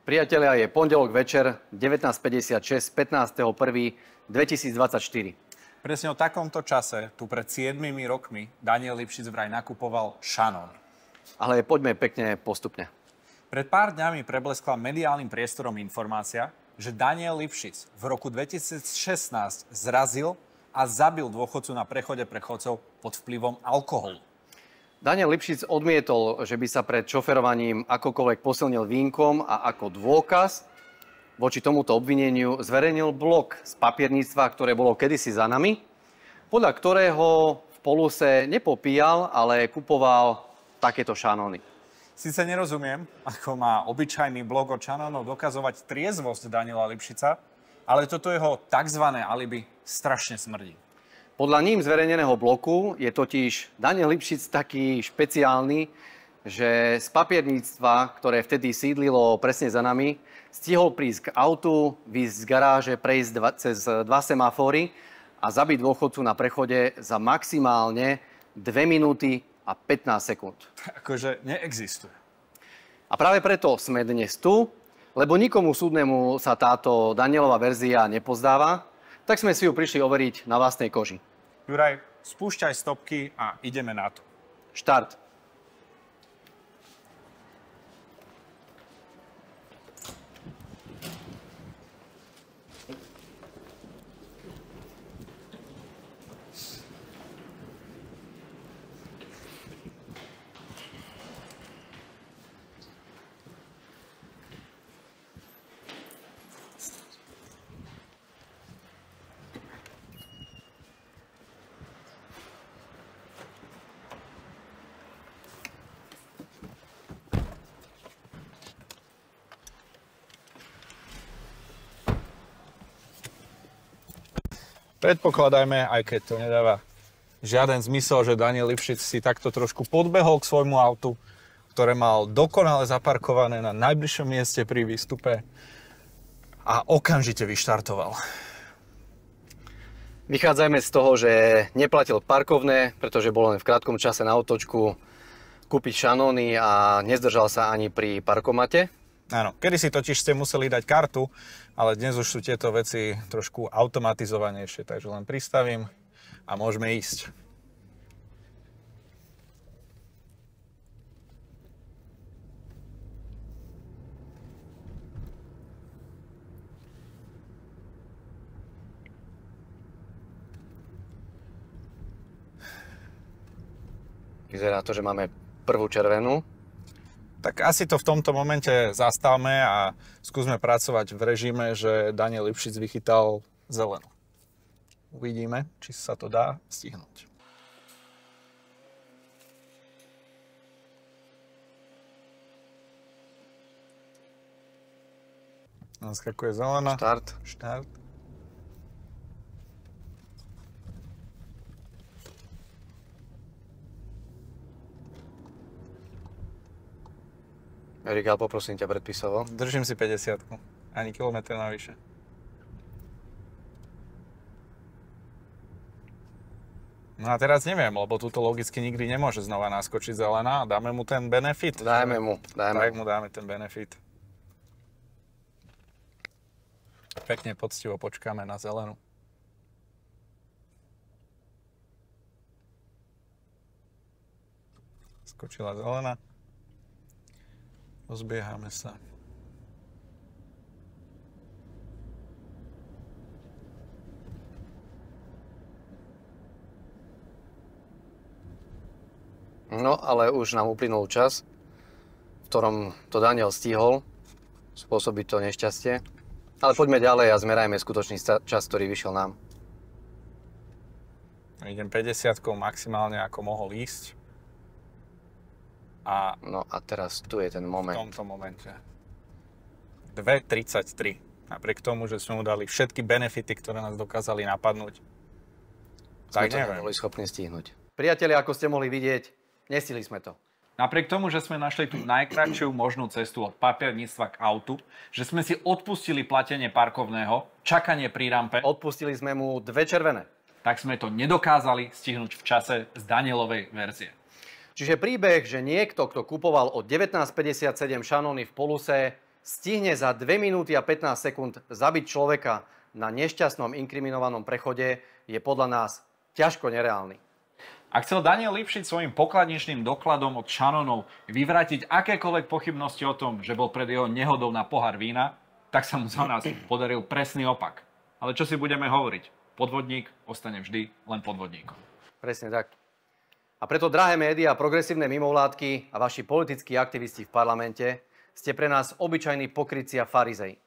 Priatelia, je pondelok večer, 19.56, 15.1.2024. Presne o takomto čase, tu pred 7 rokmi, Daniel Lipšic vraj nakupoval Shannon. Ale poďme pekne postupne. Pred pár dňami prebleskla mediálnym priestorom informácia, že Daniel Lipšic v roku 2016 zrazil a zabil dôchodcu na prechode pre chodcov pod vplyvom alkoholu. Daniel Lipšic odmietol, že by sa pred šoferovaním akokoľvek posilnil vínkom a ako dôkaz voči tomuto obvineniu zverejnil blog z papierníctva, ktoré bolo kedysi za nami, podľa ktorého v poluse nepopíjal, ale kupoval takéto šanóny. Sice nerozumiem, ako má obyčajný blog od Shannonov dokazovať triezvosť Daniela Lipšica, ale toto jeho tzv. Alibi strašne smrdí. Podľa ním zverejneného bloku je totiž Daniel Lipšic taký špeciálny, že z papierníctva, ktoré vtedy sídlilo presne za nami, stihol prísť k autu, výjsť z garáže, prejsť cez 2 semafóry a zabiť dôchodcu na prechode za maximálne 2 minúty a 15 sekúnd. Akože neexistuje. A práve preto sme dnes tu, lebo nikomu súdnemu sa táto Danielová verzia nepozdáva, tak sme si ju prišli overiť na vlastnej koži. Juraj, spúšťaj stopky a ideme na to. Štart. Predpokladajme, aj keď to nedáva žiaden zmysel, že Daniel Lipšic si takto trošku podbehol k svojmu autu, ktoré mal dokonale zaparkované na najbližšom mieste pri výstupe a okamžite vyštartoval. Vychádzajme z toho, že neplatil parkovné, pretože bol len v krátkom čase na otočku kúpiť šanóny a nezdržal sa ani pri parkomate. Áno, kedysi totiž ste museli dať kartu, ale dnes už sú tieto veci trošku automatizovanejšie, takže len pristavím a môžeme ísť. Vyzerá to, že máme prvú červenú. Tak asi to v tomto momente zastavme a skúsme pracovať v režime, že Daniel Lipšic vychytal zelenú. Uvidíme, či sa to dá stihnúť. Naskakuje zelená. Štart. Štart. Rigál, poprosím ťa, predpisovo. Držím si 50. Ani kilometr navyše. No a teraz neviem, lebo tuto logicky nikdy nemôže znova naskočiť zelená a dáme mu ten benefit. Dajme mu. Tak mu dáme ten benefit. Pekne poctivo počkáme na zelenú. Skočila zelená. Rozbiehame sa. No, ale už nám uplynul čas, v ktorom to Daniel stihol spôsobiť to nešťastie. Ale poďme ďalej a zmerajme skutočný čas, ktorý vyšiel nám. Idem 50-kou maximálne, ako mohol ísť. No a teraz tu je ten moment. V tomto momente. 2.33. Napriek tomu, že sme mu dali všetky benefity, ktoré nás dokázali napadnúť. Tak neviem. Boli schopní stihnúť. Priatelia, ako ste mohli vidieť, nestihli sme to. Napriek tomu, že sme našli tú najkratšiu možnú cestu od papierníctva k autu, že sme si odpustili platenie parkovného, čakanie pri rampe, odpustili sme mu 2 červené, tak sme to nedokázali stihnúť v čase z Danielovej verzie. Čiže príbeh, že niekto, kto kupoval od 19,57 šanóny v poluse, stihne za 2 minúty a 15 sekúnd zabiť človeka na nešťastnom inkriminovanom prechode, je podľa nás ťažko nereálny. Ak chcel Daniel Lipšic svojim pokladničným dokladom od šanonov vyvrátiť akékoľvek pochybnosti o tom, že bol pred jeho nehodou na pohár vína, tak sa mu za nás podaril presný opak. Ale čo si budeme hovoriť? Podvodník ostane vždy len podvodníkom. Presne tak. A preto, drahé médiá, progresívne mimovládky a vaši politickí aktivisti v parlamente, ste pre nás obyčajní pokrytci a farizei.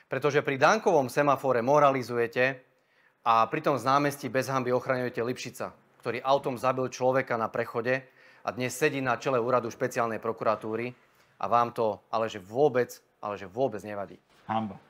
Pretože pri Dankovom semafore moralizujete a pritom z námestí bez hanby ochraňujete Lipšica, ktorý autom zabil človeka na prechode a dnes sedí na čele úradu špeciálnej prokuratúry a vám to ale že vôbec nevadí. Hanba.